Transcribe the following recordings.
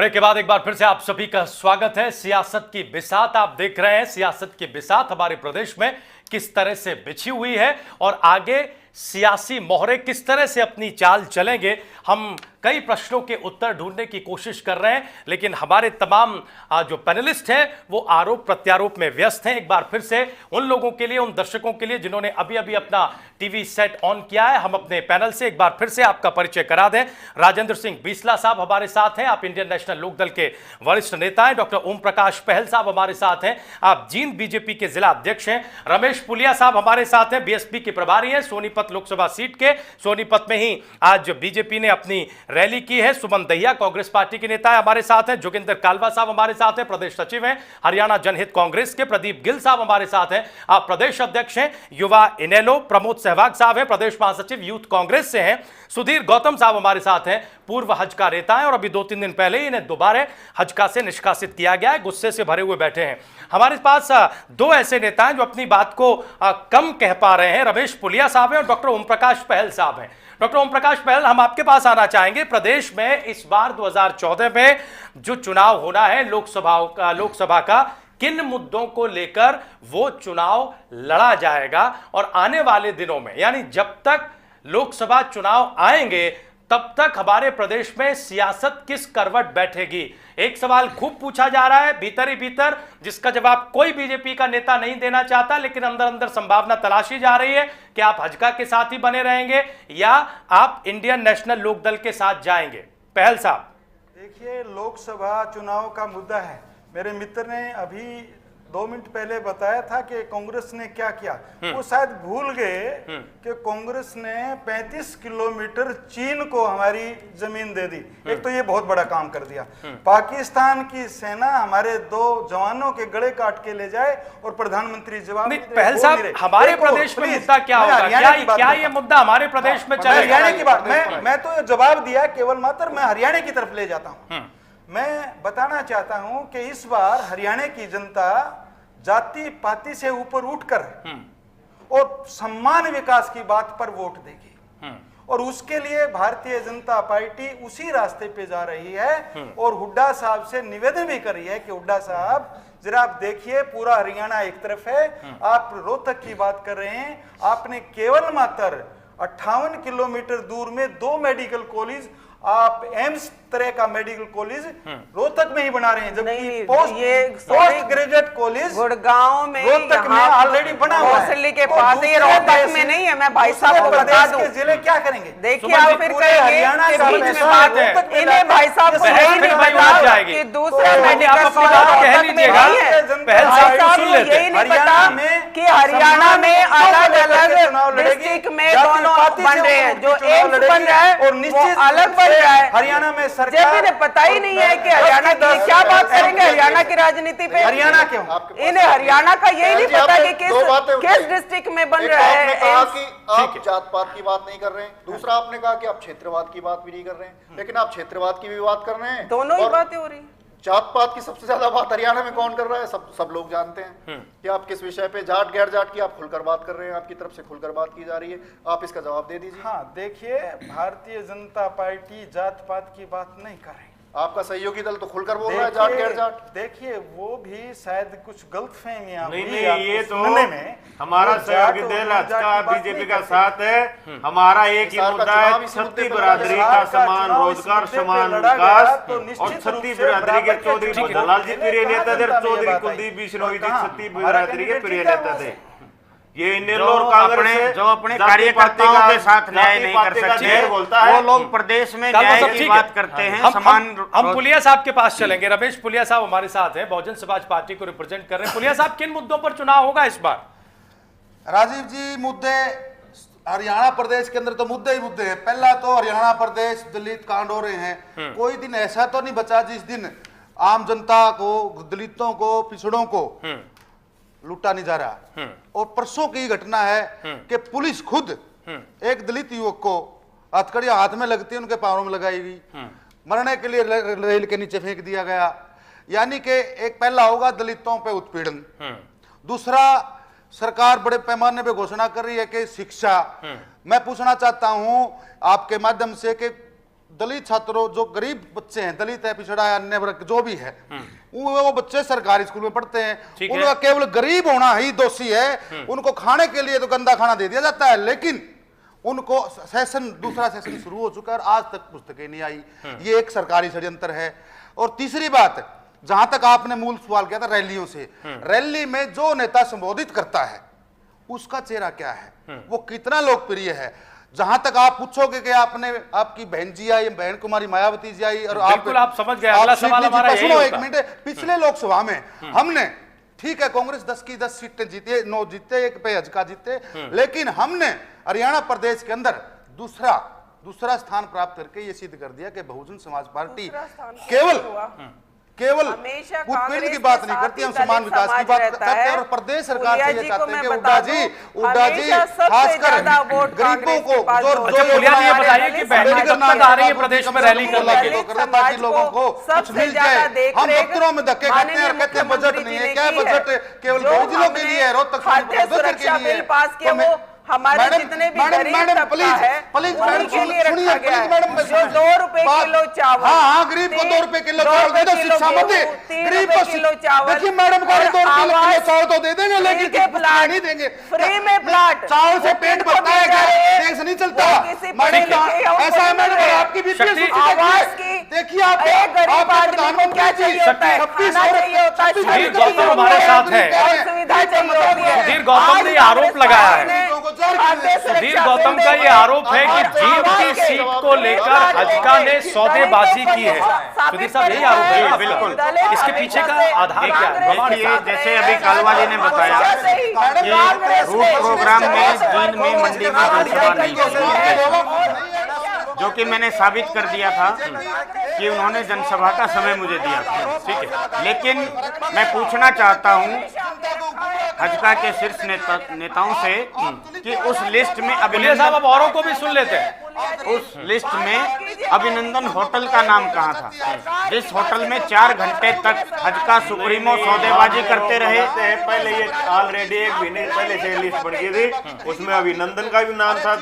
Break के बाद एक बार फिर से आप सभी का स्वागत है। सियासत की बिसात आप देख रहे हैं। सियासत की बिसात हमारे प्रदेश में किस तरह से बिछी हुई है और आगे सियासी मोहरे किस तरह से अपनी चाल चलेंगे, हम कई प्रश्नों के उत्तर ढूंढने की कोशिश कर रहे हैं। लेकिन हमारे तमाम जो पैनलिस्ट हैं वो आरोप प्रत्यारोप में व्यस्त हैं। एक बार फिर से उन लोगों के लिए, उन दर्शकों के लिए जिन्होंने अभी अभी अपना टीवी सेट ऑन किया है, हम अपने पैनल से एक बार फिर से आपका परिचय करा दें। राजेंद्र सिंह बीसला साहब हमारे साथ हैं, आप इंडियन नेशनल लोकदल के वरिष्ठ नेता हैं। डॉक्टर ओम प्रकाश पहल साहब हमारे साथ हैं, आप जींद बीजेपी के जिला अध्यक्ष हैं। रमेश पुलिया साहब हमारे साथ हैं, बीएसपी के प्रभारी हैं सोनीपत लोकसभा सीट के। सोनीपत में ही आज बीजेपी ने अपनी रैली की है। सुमन दहिया कांग्रेस पार्टी के नेता है, हमारे साथ हैं। जोगिंदर कालवा साहब हमारे साथ हैं, प्रदेश सचिव हैं हरियाणा जनहित कांग्रेस के। प्रदीप गिल साहब हमारे साथ हैं, आप प्रदेश अध्यक्ष हैं युवा इनेलो। प्रमोद सहवाग साहब हैं, प्रदेश महासचिव यूथ कांग्रेस से हैं। सुधीर गौतम साहब हमारे साथ हैं, पूर्व हजका नेता हैं और अभी 2-3 दिन पहले ही इन्हें दोबारा हजका से निष्कासित किया गया है, गुस्से से भरे हुए बैठे हैं। हमारे पास दो ऐसे नेता हैं जो अपनी बात को कम कह पा रहे हैं, रमेश पुलिया साहब हैं और डॉक्टर ओम प्रकाश पहल साहब हैं। डॉक्टर ओम प्रकाश पहल, हम आपके पास आना चाहेंगे। प्रदेश में इस बार 2014 में जो चुनाव होना है लोकसभा का, किन मुद्दों को लेकर वो चुनाव लड़ा जाएगा और आने वाले दिनों में, यानी जब तक लोकसभा चुनाव आएंगे तब तक हमारे प्रदेश में सियासत किस करवट बैठेगी? एक सवाल खूब पूछा जा रहा है भीतर ही भीतर, जिसका जवाब कोई बीजेपी का नेता नहीं देना चाहता, लेकिन अंदर अंदर संभावना तलाशी जा रही है कि आप हजका के साथ ही बने रहेंगे या आप इंडियन नेशनल लोकदल के साथ जाएंगे। पहल साहब, देखिए, लोकसभा चुनाव का मुद्दा है। मेरे मित्र ने अभी 2 मिनट पहले बताया था कि कांग्रेस ने क्या किया। वो शायद भूल गए कि कांग्रेस ने 35 किलोमीटर चीन को हमारी जमीन दे दी। एक तो ये बहुत बड़ा काम कर दिया। पाकिस्तान की सेना हमारे 2 जवानों के गले काट के ले जाए और प्रधानमंत्री जवाब नहीं। पहल साहब, हमारे प्रदेश में मुद्दा क्या होगा? क्या ये मुद्दा हमारे प्रदेश में चलेगा? हरियाणा की बात मैं तो जवाब दिया केवल मात्र, मैं हरियाणा की तरफ ले जाता हूँ। मैं बताना चाहता हूं कि इस बार हरियाणा की जनता जाति पाति से ऊपर उठकर और सम्मान विकास की बात पर वोट देगी और उसके लिए भारतीय जनता पार्टी उसी रास्ते पे जा रही है और हुड्डा साहब से निवेदन भी कर रही है कि हुड्डा साहब जरा आप देखिए, पूरा हरियाणा एक तरफ है, आप रोहतक की बात कर रहे हैं, आपने केवल मात्र 58 किलोमीटर दूर में 2 मेडिकल कॉलेज, आप एम्स तरह का मेडिकल कॉलेज रोहतक में ही बना रहे हैं, जबकि पोस्ट ग्रेजुएट कॉलेज गुड़गांव में, रोहतक में ऑलरेडी बना हुआ है के पास है, रोहतक में नहीं है। मैं भाई साहब को बता दूं, जिले क्या करेंगे? देखिए, आप फिर हरियाणा का इन्हें भाई साहब को यही नहीं पता कि दूसरा मेडिकल कॉलेज यही नहीं पता कि हरियाणा में अलग अलग डिस्ट्रिक्ट में दोनों बन रहे हैं, जो एम्स बन रहा है और निश्चित अलग बन रहा है। हरियाणा में इन्हें पता ही नहीं है कि हरियाणा की क्या बात करेंगे हरियाणा की राजनीति पे। हरियाणा क्यों? इन्हें हरियाणा का यही नहीं पता कि किस डिस्ट्रिक्ट में बन रहा है। आपने कहा कि आप जात पात की बात नहीं कर रहे हैं, दूसरा आपने कहा कि आप क्षेत्रवाद की बात भी नहीं कर रहे हैं, लेकिन आप क्षेत्रवाद की भी बात कर रहे हैं। दोनों ही बातें हो रही हैं। जात पात की सबसे ज्यादा बात हरियाणा में कौन कर रहा है? सब लोग जानते हैं कि आप किस विषय पे, जाट गैर जाट की आप खुलकर बात कर रहे हैं, आपकी तरफ से खुलकर बात की जा रही है। आप इसका जवाब दे दीजिए। हाँ, देखिए, भारतीय जनता पार्टी जात पात की बात नहीं कर रही। आपका सहयोगी दल तो खुलकर बोल रहा है जाट गैर जाट। देखिए, वो भी शायद कुछ गलतफहमियां नहीं, ये तो हमारा सहयोगी दल हजका बीजेपी का साथ है। हमारा एक ही मुद्दा है, छत्ती बिरादरी का समान रोजगार, समान विकास। और छत्ती बिरादरी के चौधरी भद्रलाल जी प्रिय नेता थे, चौधरी कुलदीप बिश्नोई जी छत्ती बिरादरी के प्रिय नेता थे। ये जो अपने कार्यकर्ताओं के साथ न्याय नहीं कर सकते, वो लोग प्रदेश में न्याय की बात करते हैं। हम पुलिया साहब के पास चलेंगे। रमेश पुलिया साहब हमारे साथ हैं, बहुजन समाज पार्टी को रिप्रेजेंट कर रहे हैं। पुलिया साहब, किन मुद्दों पर चुनाव होगा इस बार? राजीव जी, मुद्दे हरियाणा प्रदेश के अंदर तो मुद्दे ही मुद्दे हैं। पहला तो हरियाणा प्रदेश दलित कांड हो रहे हैं। कोई दिन ऐसा तो नहीं बचा जिस दिन आम जनता को, दलितों को, पिछड़ों को लूटा नहीं जा रहा। और परसों की घटना है कि पुलिस खुद एक दलित युवक को हथकड़ियां हाथ में लगती है, उनके पांवों में लगाई गई, मरने के लिए रेल के नीचे फेंक दिया गया। यानी कि एक पहला होगा दलितों पे उत्पीड़न, दूसरा सरकार बड़े पैमाने पे घोषणा कर रही है कि शिक्षा। मैं पूछना चाहता हूं आपके माध्यम से कि दलित छात्रों, जो गरीब बच्चे हैं, दलित है, पिछड़ा है, अन्य वर्ग जो भी है, वो बच्चे सरकारी स्कूल में पढ़ते हैं, उनका केवल गरीब होना ही दोषी है। उनको खाने के लिए तो गंदा खाना दे दिया जाता है, लेकिन उनको दूसरा सेशन शुरू हो चुका है और आज तक पुस्तकें नहीं आई। ये एक सरकारी षड्यंत्र है। और तीसरी बात, जहां तक आपने मूल सवाल किया था रैलियों से, रैली में जो नेता संबोधित करता है उसका चेहरा क्या है, वो कितना लोकप्रिय है। जहां तक आप पूछोगे कि आपने, आपकी बहन जी आई, बहन कुमारी मायावती जी आई, और आप समझ गए। अगला सवाल हमारा यही होगा। एक मिनट, पिछले लोकसभा में हमने, ठीक है कांग्रेस 10 की 10 सीटें जीती, 9 जीते, एक पे हजका जीते, लेकिन हमने हरियाणा प्रदेश के अंदर दूसरा स्थान प्राप्त करके ये सिद्ध कर दिया कि बहुजन समाज पार्टी केवल उत्पीड़न की बात नहीं करती, हम समान विकास की बात करते हैं। और प्रदेश सरकार से ये चाहते हैं कि हुड्डा जी खासकर गरीबों को ये बताइए कि बहनें कब तक आ रही है प्रदेश में रैली करने के लिए, ताकि लोगों को कुछ मिल जाए। हम दफ्तरों में धक्के खाते हैं और कहते हैं बजट नहीं है। क्या बजट केवल दो जिलों के लिए है, रोहतक के लिए? हमारे जितने भी गरीब तबका है उनके लिए रखा गया है। जो 2 रुपए किलो चावल, हाँ गरीब को 2 रुपए किलो चावल दे दो, शिक्षा मत दे, गरीब को किलो चावल। देखिए मैडम को 2 किलो चावल तो दे देंगे, लेकिन प्लाट नहीं देंगे। फ्री में प्लाट, चावल से पेट भरता है, देश नहीं चलता। ऐसा है मैडम, आपकी भी आवाज की देखिए, आप गरीब आदमी को क्या चाहिए होता है? खाना चाहिए होता है, हमारे साथ है, सुविधा चाहिए होती है। सुधीर गौतम ने आरोप लगाया है, सुधीर गौतम का ये आरोप है कि जींद की सीट को लेकर हजका ने सौदेबाजी की है। सुधीर साहब यही आरोप है? बिल्कुल। इसके पीछे का आधार क्या है? जैसे अभी कालवा जी ने बताया कि रूट प्रोग्राम में जींद में मंडी में जनसभा नहीं की, जो कि मैंने साबित कर दिया था कि उन्होंने जनसभा का समय मुझे दिया था। ठीक है, लेकिन मैं पूछना चाहता हूं हजका के शीर्ष नेताओं से कि उस लिस्ट में अभिनंदन साहब, अब औरों को भी सुन लेते हैं, उस लिस्ट में अभिनंदन होटल का नाम कहाँ था, जिस होटल में 4 घंटे तक हजका सुप्रीमो सौदेबाजी करते रहे। पहले ये ऑलरेडी 1 महीने पहले से लिस्ट बन गई थी, उसमें अभिनंदन का भी नाम था।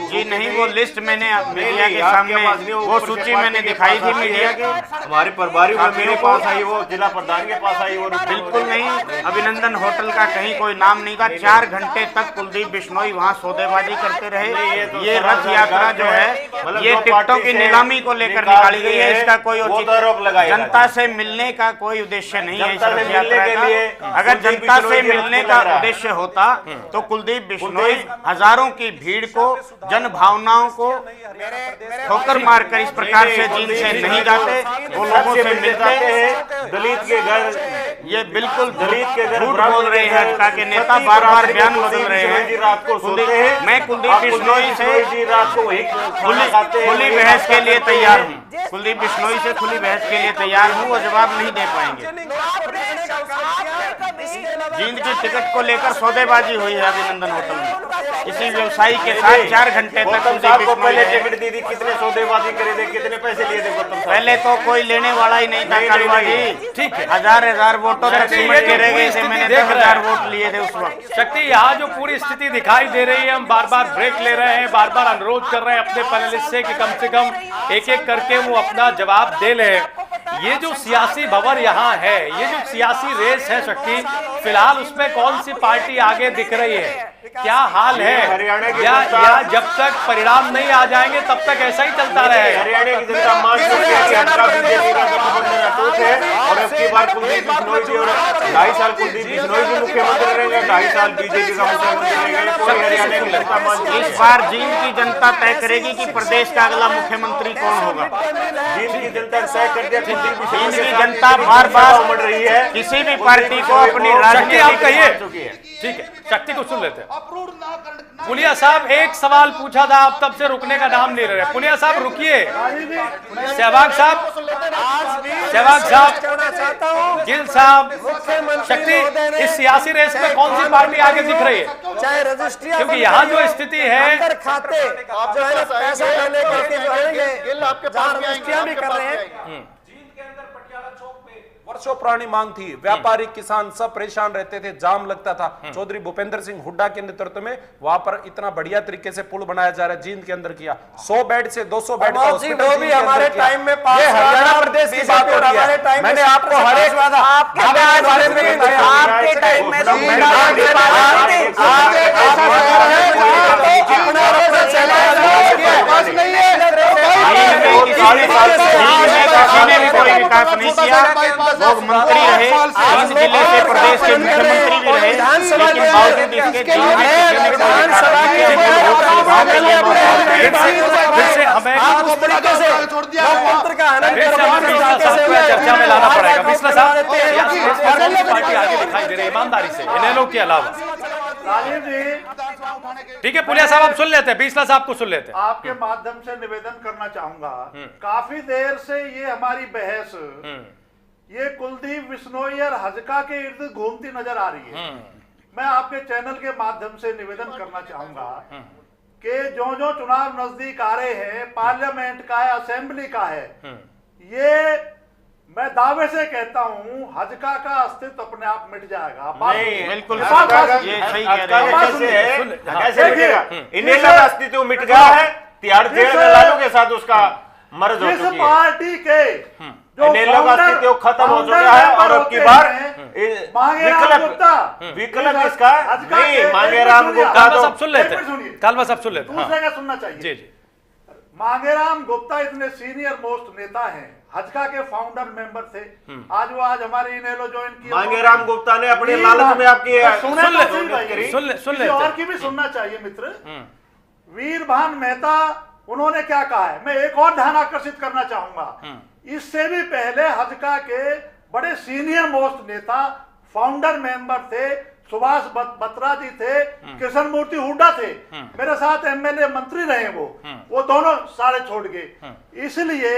जी नहीं, वो लिस्ट मैंने मीडिया के सामने, वो सूची मैंने दिखाई थी मीडिया के, हमारे प्रभारी मेरे पास आई, वो जिला प्रधान के पास आई। वो बिल्कुल नहीं, अभिनंदन होटल का कहीं कोई नाम नहीं था। 4 घंटे तक कुलदीप बिश्नोई वहाँ सौदेबाजी करते रहे। ये रथ यात्रा जो है ये टिकटों की नीलामी को लेकर निकाली गई है। इसका कोई जनता से मिलने का कोई उद्देश्य नहीं है इस रथ यात्रा का। अगर जनता से मिलने का उद्देश्य होता तो कुलदीप बिश्नोई हजारों की भीड़ को, जन भावनाओं को ठोकर मारकर इस प्रकार से जींद से नहीं जाते, वो लोगों से मिलते हैं। दलित के घर, ये बिल्कुल दलित के घर झूठ बोल रहे हैं हजका के नेता, बार बार बयान बदल रहे हैं। रात को सोते हैं। मैं कुलदीप बिश्नोई से रात को खुली बहस के लिए तैयार हूँ, कुलदीप बिश्नोई से खुली बहस के लिए तैयार हूँ, वो जवाब नहीं दे पाएंगे। जींद की टिकट को लेकर सौदेबाजी हुई है अभिनंदन होटल में, इसी व्यवसायी के साथ 4 घंटे तक पहले टिकट दी थी, कितने सौदेबाजी करे थे, कितने पैसे लिए थे? पहले तो कोई लेने वाला ही नहीं था कालवा जी। ठीक है, हजार वोटों तक सिमट के रह गए थे, मैंने 10,000 वोट लिए थे उस वक्त। शक्ति, यहाँ जो पूरी स्थिति दिखाई दे रही है, हम बार बार ब्रेक ले रहे हैं, बार बार अनुरोध कर रहे हैं अपने पैनलिस्ट से कि कम से कम एक करके वो अपना जवाब दे ले। ये जो सियासी भंवर यहाँ है, ये जो सियासी रेस है शक्ति, फिलहाल उसमें कौन सी पार्टी आगे दिख रही है, क्या हाल है? या जब तक परिणाम नहीं आ जाएंगे तब तक ऐसा ही चलता रहेगा? हरियाणा की जनता मान चुकी है कि हजका बीजेपी का गठबंधन अटूट है और इसके बाद कुलदीप बिश्नोई जी और 2.5 साल कुलदीप बिश्नोई जी मुख्यमंत्री रहेंगे, 2.5 साल बीजेपी का मुख्यमंत्री रहेंगे। कोई हरियाणा की जनता मान चुकी है। इस बार जींद की जनता तय करेगी कि प्रदेश का अगला मुख्यमंत्री कौन होगा। जींद की जनता तय कर दिया। जींद की जनता बार बार उमड़ रही है, किसी भी पार्टी को अपनी राजनीति आप कहिए। ठीक है, शक्ति को सुन लेते हैं। पुनिया साहब, एक सवाल पूछा था, आप तब से रुकने का नाम ले रहे हैं। पुनिया साहब रुकिए। सहवाग साहब, गिल साहब, शक्ति, इस सियासी रेस में कौन सी पार्टी आगे दिख रही है? चाहे रजिस्ट्री, क्योंकि यहाँ जो स्थिति है, खाते जो है पैसा लेने करके जो आएंगे, जहाँ रजिस्ट्रियां भी कर रहे हैं। वर्षों पुरानी मांग थी। व्यापारी किसान सब परेशान रहते थे, जाम लगता था। चौधरी भूपेंद्र सिंह हुड्डा के नेतृत्व में वहां पर इतना बढ़िया तरीके से पुल बनाया जा रहा है, जींद के अंदर किया। 100 बेड से 200 बेड का हॉस्पिटल वो भी हमारे टाइम में पास ये हरियाणा प्रदेश की बात हो रही है। मैंने आपको हर एक आपके बारे में आपके टाइम में कोई विकास नहीं किया। लोग मंत्री रहे, जींद जिले से प्रदेश के मुख्यमंत्री भी रहे, लेकिन बावजूद इसके चर्चा में लाना पड़ेगा। बिस्ला साहब, पार्टी आगे दिखाई दे रही है ईमानदारी से इनेलो के अलावा। ठीक है पुलिया साहब, आप सुन लेते हैं, बिस्ला साहब को सुन लेते हैं। आपके माध्यम से निवेदन करना चाहूंगा, काफी देर से ये हमारी बहस ये कुलदीप बिश्नोई और हजका के इर्द घूमती नजर आ रही है। मैं आपके चैनल के माध्यम से निवेदन करना चाहूंगा कि जो जो चुनाव नजदीक आ रहे हैं, पार्लियामेंट का है, असेंबली का है, ये मैं दावे से कहता हूं हजका का अस्तित्व अपने आप मिट जाएगा। नहीं, बिल्कुल ये सही कह रहे हैं। कैसे मिटेगा? इनेलो का अस्तित्व मिट गया है, तिहाड़ जेल में लालू के साथ उसका मर्ज हो चुकी है। पार्टी के इनेलो का अस्तित्व खत्म हो चुका है और अब की बार विकल्प इसका नहीं। मांगेराम गुप्ता तो सब सुन लेते हैं, कालवा साहब सुन लेते हैं। दूसरे का सुनना चाहिए। जी जी। मांगेराम गुप्ता इतने सीनियर मोस्ट नेता हैं, हजका के फाउंडर मेंबर थे। आज वो हमारे इनेलो ज्वाइन किए। मांगेराम गुप्ता ने अपने लालच में आपकी सुन ले और की भी सुनना चाहिए मित्र। वीरभान मेहता उन्होंने क्या कहा है, मैं एक और ध्यान आकर्षित करना चाहूंगा। इससे भी पहले हजका के बड़े सीनियर मोस्ट नेता फाउंडर मेंबर थे, सुभाष बत्रा जी थे, कृष्ण मूर्ति हुड्डा थे, मेरे साथ एमएलए मंत्री रहे। वो दोनों सारे छोड़ गए। इसलिए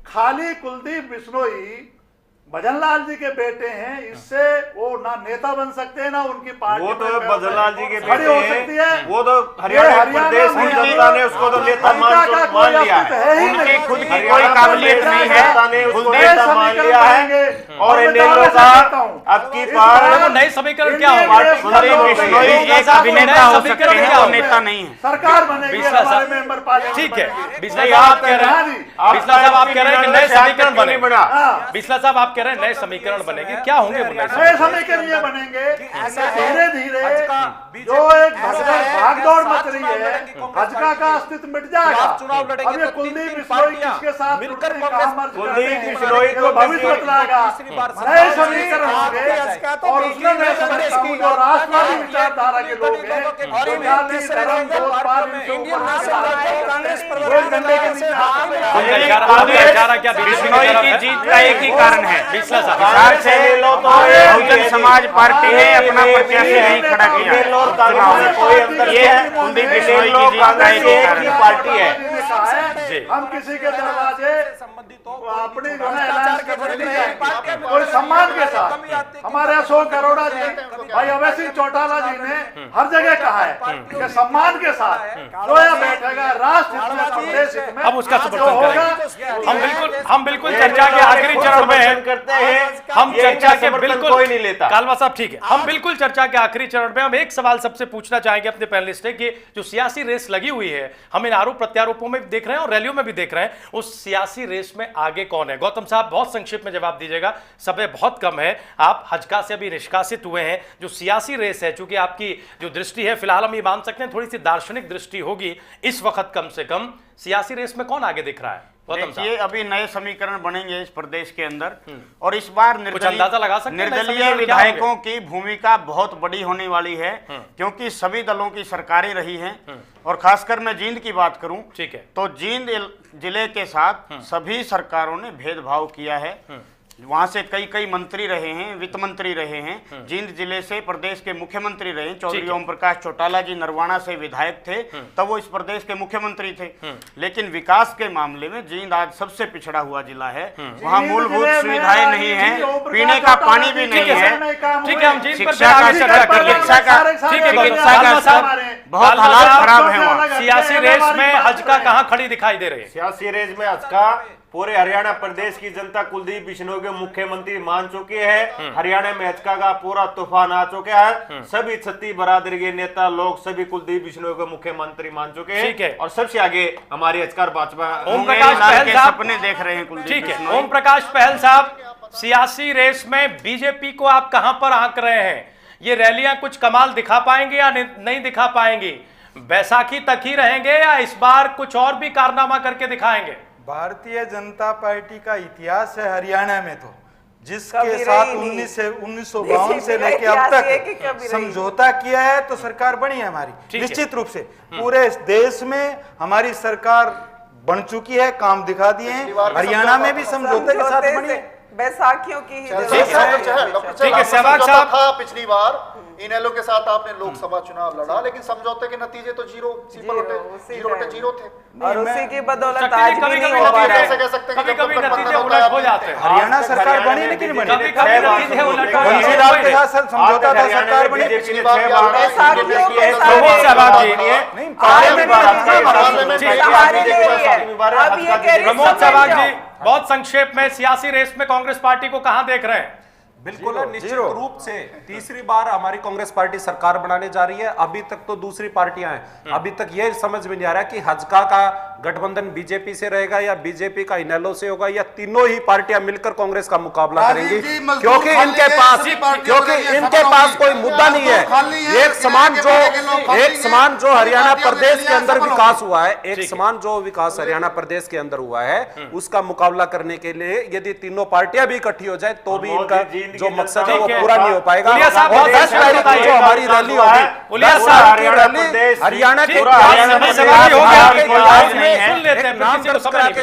खाली कुलदीप बिश्नोई भजनलाल जी के बेटे हैं, इससे वो ना नेता बन सकते हैं ना उनकी पार्टी। वो तो भजनलाल जी के बेटे हो सकती है। वो तो हरियाणा प्रदेश की जनता ने उसको तो नेता मान लिया है। उनकी खुद की कोई काबिलियत नहीं है, उसको नेता मान लिया है। और इनेलो का अब की बार नए समीकरण क्या होगा? एक अभिनेता हो सकते हैं और नेता नहीं है। सरकार बनेगी हमारे मेंबर पार्लियामेंट। ठीक है बिस्ला साहब, आप कह रहे हैं, बिस्ला साहब आप कह रहे हैं कि नए समीकरण बने। बिस्ला साहब आप कह रहे हैं नए समीकरण बनेंगे, क्या होंगे वो नए समीकरण? ये बनेंगे धीरे धीरे जो एक भागदौड़ मच रही है, हजका का अस्तित्व मिट जाएगा। अब ये कुलदीप बिश्नोई किसके साथ कुलदीप बिश्नोई को भविष्य बतलाएगा। नए समीकरण होंगे और उसमें मैं समझता हूं जो राष्ट्रवादी विचारधारा के लोग हैं, बिश्नोई की जीत का एक ही कारण है, बहुजन समाज पार्टी ने अपना प्रत्याशी नहीं खड़ा किया चुनाव में। कोई अंतर नहीं है, कुलदीप बिश्नोई की जीत का एक ही कारण पार्टी है। हम किसी के दरवाजे अपनी कोई सम्मान के साथ, हमारे अशोक अरोड़ा जी, भाई अवैध सिंह चौटाला जी ने हर जगह कहा है कि सम्मान के साथ जो यह बैठेगा राष्ट्र हित में, प्रदेश हित में, हम उसका समर्थन करेंगे। हम बिल्कुल चर्चा के आखिरी चरण में करते हैं। हम चर्चा के बिल्कुल कोई नहीं लेता। कालवा साहब ठीक है, हम बिल्कुल चर्चा के आखिरी चरण में हम एक सवाल सबसे पूछना चाहेंगे अपने पैनलिस्ट से कि जो सियासी रेस लगी हुई है, हम इन आरोप प्रत्यारोपों में भी देख रहे हैं और रैलियों में भी देख रहे हैं, उस सियासी रेस में आगे कौन है? गौतम साहब बहुत संक्षिप्त में जवाब दीजिएगा, समय बहुत कम है। आप हजका से अभी निष्कासित हुए हैं, जो सियासी रेस है, चूंकि आपकी जो दृष्टि है फिलहाल हम ये मान सकते हैं थोड़ी सी दार्शनिक दृष्टि होगी इस वक्त, कम से कम सियासी रेस में कौन आगे दिख रहा है? देखिए अभी नए समीकरण बनेंगे इस प्रदेश के अंदर और इस बार निर्दलीय विधायकों की भूमिका बहुत बड़ी होने वाली है, क्योंकि सभी दलों की सरकारें रही हैं। और खासकर मैं जींद की बात करूं, ठीक है, तो जींद जिले के साथ सभी सरकारों ने भेदभाव किया है। वहां से कई मंत्री रहे हैं, वित्त मंत्री रहे हैं, जींद जिले से प्रदेश के मुख्यमंत्री रहे हैं। चौधरी ओम प्रकाश चौटाला जी नरवाना से विधायक थे, तब वो इस प्रदेश के मुख्यमंत्री थे। लेकिन विकास के मामले में जींद आज सबसे पिछड़ा हुआ जिला है। वहाँ मूलभूत सुविधाएं नहीं है, पीने का पानी भी नहीं है, शिक्षा का बहुत हालात खराब है। सियासी रेस में हजका कहाँ खड़ी दिखाई दे रही है? सियासी रेस में हजका पूरे हरियाणा प्रदेश की जनता कुलदीप बिश्नोई को मुख्यमंत्री मान चुकी है। हरियाणा में हचका का पूरा तूफान आ चुका है। सभी छत्ती बरादरी के नेता लोग सभी कुलदीप बिश्नोई को मुख्यमंत्री मान चुके हैं और सबसे आगे हमारी हचकार भाजपा ओम प्रकाश पहल साहब सपने देख रहे हैं कुलदीप ठीक है। बिश्नोई। ओम प्रकाश पहल साहब, सियासी रेस में बीजेपी को आप कहां पर आंक रहे हैं? ये रैलियां कुछ कमाल दिखा पाएंगे या नहीं दिखा पाएंगी? बैसाखी तक ही रहेंगे या इस बार कुछ और भी कारनामा करके दिखाएंगे? भारतीय जनता पार्टी का इतिहास है हरियाणा में, तो जिसके साथ 1952 से लेके अब तक समझौता किया है तो सरकार बनी है हमारी। निश्चित रूप से पूरे देश में हमारी सरकार बन चुकी है, काम दिखा दिए हैं। हरियाणा में भी समझौते के साथ बनी है। बैसाखियों की ही ठीक है। सहवाग साहब, था पिछली बार इनेलो के साथ आपने लोकसभा चुनाव लड़ा, लेकिन समझौते के नतीजे तो जीरो थे और उसी की बदौलत आज आज भी नहीं हो पा रहा है। कैसे कह सकते हैं कि कभी नतीजे उलट हो जाते हैं। हरियाणा सरकार बनी लेकिन बनी कभी नतीजे उलट हो जाते हैं। बंशीलाल के साथ समझौता था, सरकार बनी। प्रमोद सहवाग जी, बहुत संक्षेप में सियासी रेस में कांग्रेस पार्टी को कहां देख रहे हैं? बिल्कुल निश्चित रूप से तीसरी बार हमारी कांग्रेस पार्टी सरकार बनाने जा रही है। अभी तक तो दूसरी पार्टियां हैं, अभी तक ये समझ में नहीं आ रहा कि हजका का गठबंधन बीजेपी से रहेगा या बीजेपी का इनेलो से होगा या तीनों ही पार्टियां मिलकर कांग्रेस का मुकाबला करेंगी, क्योंकि इनके पास कोई मुद्दा नहीं है। एक समान जो हरियाणा प्रदेश के अंदर विकास हुआ है, एक समान जो विकास हरियाणा प्रदेश के अंदर हुआ है, उसका मुकाबला करने के लिए यदि तीनों पार्टियां भी इकट्ठी हो जाए तो भी इनका जो मकसद है वो पूरा नहीं हो पाएगा। और 10 तारीख को जो हमारी रैली होगी, हरियाणा के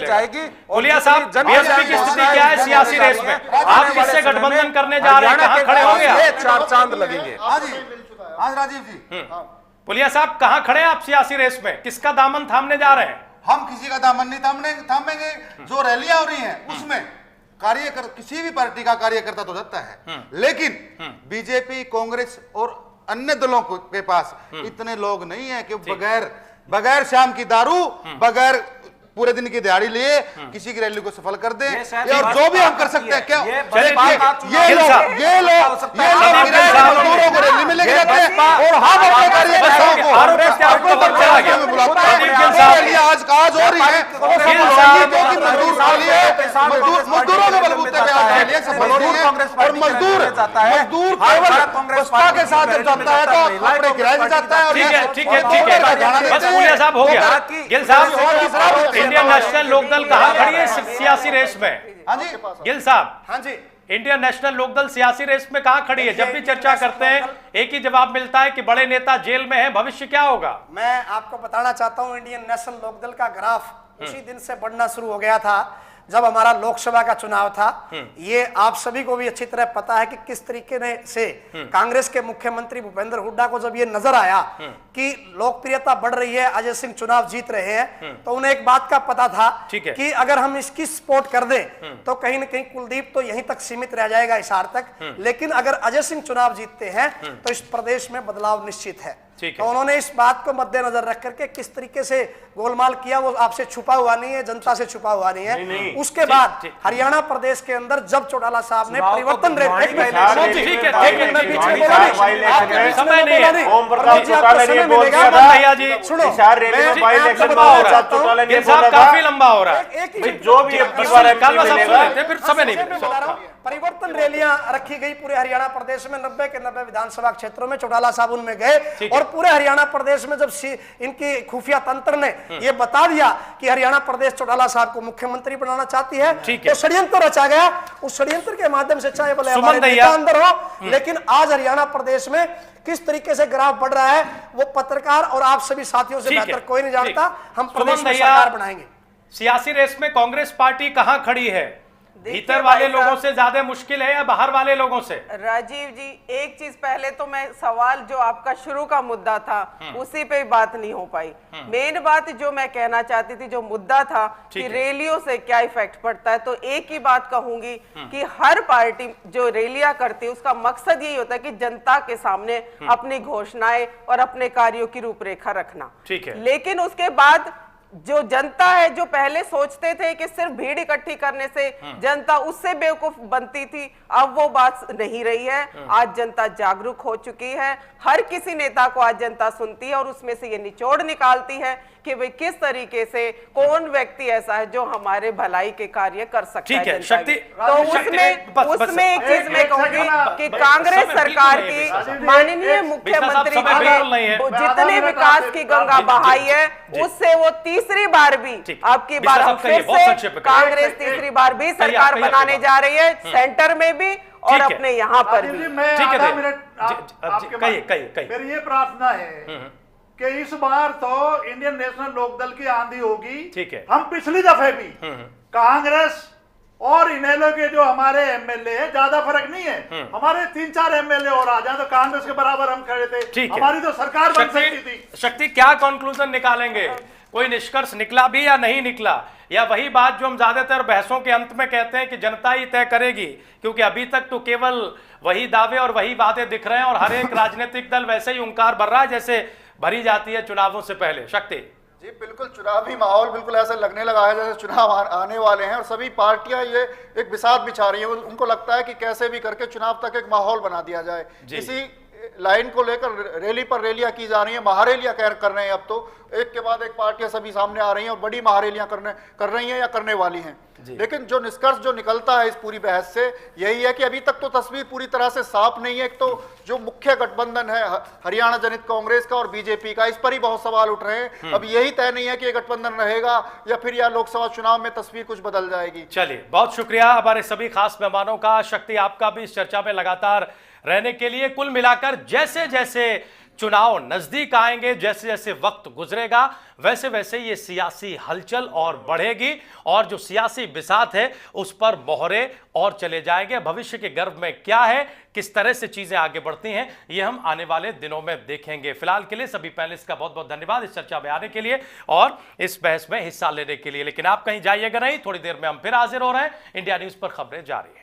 जाएगी। उलिया साहब, बीएसपी की स्थिति क्या है सियासी रेस में? आप किससे गठबंधन करने जा रहे हैं? कहां खड़े होंगे? 4 चांद लगेंगे। हाँ राजीव जी, पुलिया साहब, कहां खड़े हैं आप सियासी रेस में? किसका दामन थामने जा रहे हैं? हम किसी का दामन नहीं थामेंगे। जो रैलियां हो रही हैं उसमें किसी भी पार्टी का कार्यकर्ता तो जाता है, लेकिन बीजेपी, कांग्रेस और अन्य दलों के पास इतने लोग नहीं है कि बगैर शाम की दारू, बगैर पूरे दिन की दिहाड़ी लिए किसी की रैली को सफल कर दें। और जो भी हम कर सकते हैं, क्या ये लोग मजदूरों को रैली में लेके जाते हैं और हम अपने कार्यकर्ताओं को आज हो रही है, मजदूरों के बलबूते पे आज रैलियां सफल हो रही है। और मजदूर केवल बसपा के साथ जब जाता है तो अपने किराए से जाता है। ठीक है, बस पुलिया साहब हो गया। गिल साहब, इंडियन नेशनल लोकदल कहां खड़ी है सियासी रेस में? हाँ जी गिल साहब, हाँ जी, इंडियन नेशनल लोकदल सियासी रेस में कहां खड़ी है? जब भी चर्चा करते हैं एक ही जवाब मिलता है कि बड़े नेता जेल में हैं, भविष्य क्या होगा? मैं आपको बताना चाहता हूं, इंडियन नेशनल लोकदल का ग्राफ उसी दिन से बढ़ना शुरू हो गया था जब हमारा लोकसभा का चुनाव था। ये आप सभी को भी अच्छी तरह पता है कि किस तरीके से कांग्रेस के मुख्यमंत्री भूपेंद्र हुड्डा को जब ये नजर आया कि लोकप्रियता बढ़ रही है, अजय सिंह चुनाव जीत रहे हैं, तो उन्हें एक बात का पता था कि अगर हम इसकी सपोर्ट कर दें तो कहीं ना कहीं कुलदीप तो यहीं तक सीमित रह जाएगा, हिसार तक। लेकिन अगर अजय सिंह चुनाव जीतते हैं तो इस प्रदेश में बदलाव निश्चित है। तो उन्होंने इस बात को मद्देनजर रख करके किस तरीके से गोलमाल किया वो आपसे छुपा हुआ नहीं है, जनता से छुपा हुआ नहीं है। उसके बाद हरियाणा प्रदेश के अंदर जब चौटाला साहब ने परिवर्तन काफी लंबा हो रहा है, जो भी फिर समय नहीं। परिवर्तन रैलियां रखी गई पूरे हरियाणा प्रदेश में, 90 के 90 विधानसभा क्षेत्रों में चौटाला साहब उनमें गए और पूरे हरियाणा प्रदेश में जब इनकी खुफिया तंत्र ने ये बता दिया कि हरियाणा प्रदेश चौटाला साहब को मुख्यमंत्री बनाना चाहती है, तो षड्यंत्र रचा गया। उस षड्यंत्र के माध्यम से चाहे भले हमारे नेता अंदर हो, लेकिन आज हरियाणा प्रदेश में किस तरीके से ग्राफ बढ़ रहा है वो पत्रकार और आप सभी साथियों से बेहतर कोई नहीं जानता। हम प्रदेश में सरकार बनाएंगे। सियासी रेस में कांग्रेस पार्टी कहां खड़ी है? भीतर वाले लोगों से ज्यादा मुश्किल है या बाहर वाले लोगों से? राजीव जी, एक चीज पहले तो मैं सवाल जो आपका शुरू का मुद्दा था उसी पे बात नहीं हो पाई। मेन बात जो मैं कहना चाहती थी, जो मुद्दा था कि रैलियों से क्या इफेक्ट पड़ता है, तो एक ही बात कहूंगी कि हर पार्टी जो रैलियां करती है उसका मकसद यही होता है कि जनता के सामने अपनी घोषणाएं और अपने कार्यों की रूपरेखा रखना। ठीक है। लेकिन उसके बाद जो जनता है, जो पहले सोचते थे कि सिर्फ भीड़ इकट्ठी करने से जनता उससे बेवकूफ बनती थी, अब वो बात नहीं रही है। आज जनता जागरूक हो चुकी है, हर किसी नेता को आज जनता सुनती है और उसमें से ये निचोड़ निकालती है कि भाई किस तरीके से कौन व्यक्ति ऐसा है जो हमारे भलाई के कार्य कर सकता है। ठीक है शक्ति, तो उसमें एक चीज मैं कहूंगी कि कांग्रेस सरकार की माननीय मुख्यमंत्री जितने विकास की गंगा बहाई है उससे वो तीसरी बार भी आपकी बार हम फिर से कांग्रेस तीसरी बार भी सरकार बनाने जा रही है, सेंटर में भी और अपने यहाँ पर भी। मेरी ये प्रार्थना है कि इस बार तो इंडियन नेशनल लोकदल की आंधी होगी। ठीक है, हम पिछली दफे भी कांग्रेस और इनेलो के जो हमारे एमएलए है, ज्यादा फर्क नहीं है, हमारे 3-4 एमएलए और आ जाए तो कांग्रेस के बराबर हम खड़े थे, हमारी तो सरकार बन सकती थी। शक्ति, क्या कंक्लूजन निकालेंगे? कोई निष्कर्ष निकला भी या नहीं निकला, या वही बात जो हम ज्यादातर बहसों के अंत में कहते हैं कि जनता ही तय करेगी? क्योंकि अभी तक तो केवल वही दावे और वही वादे दिख रहे हैं और हर एक राजनीतिक दल वैसे ही हुंकार भर रहा है जैसे भरी जाती है चुनावों से पहले। शक्ति जी, बिल्कुल चुनावी माहौल बिल्कुल ऐसा लगने लगा है जैसे चुनाव आने वाले हैं और सभी पार्टियां ये एक बिसात बिछा रही हैं। उनको लगता है कि कैसे भी करके चुनाव तक एक माहौल बना दिया जाए। इसी लाइन को लेकर रैली पर रैलियां की जा रही हैं, महारैलियां कर रहे हैं। अब तो एक के बाद एक पार्टियां सभी सामने आ रही हैं और बड़ी महारैलियां कर रही हैं या करने वाली हैं। लेकिन जो निष्कर्ष जो निकलता है इस पूरी बहस से यही है कि अभी तक तो तस्वीर पूरी तरह से साफ नहीं है। एक तो जो मुख्य गठबंधन है हरियाणा जनित कांग्रेस का और बीजेपी का, इस पर ही बहुत सवाल उठ रहे हैं। अब यही तय नहीं है कि ये गठबंधन रहेगा या फिर या लोकसभा चुनाव में तस्वीर कुछ बदल जाएगी। चलिए, बहुत शुक्रिया हमारे सभी खास मेहमानों का, शक्ति आपका भी इस चर्चा में लगातार रहने के लिए। कुल मिलाकर जैसे जैसे चुनाव नजदीक आएंगे, जैसे जैसे वक्त गुजरेगा, वैसे वैसे ये सियासी हलचल और बढ़ेगी और जो सियासी बिसात है उस पर मोहरे और चले जाएंगे। भविष्य के गर्भ में क्या है, किस तरह से चीजें आगे बढ़ती हैं, ये हम आने वाले दिनों में देखेंगे। फिलहाल के लिए सभी पैनलिस्ट का बहुत बहुत धन्यवाद इस चर्चा में आने के लिए और इस बहस में हिस्सा लेने के लिए। लेकिन आप कहीं जाइएगा नहीं, थोड़ी देर में हम फिर हाजिर हो रहे हैं। इंडिया न्यूज पर खबरें जारी हैं।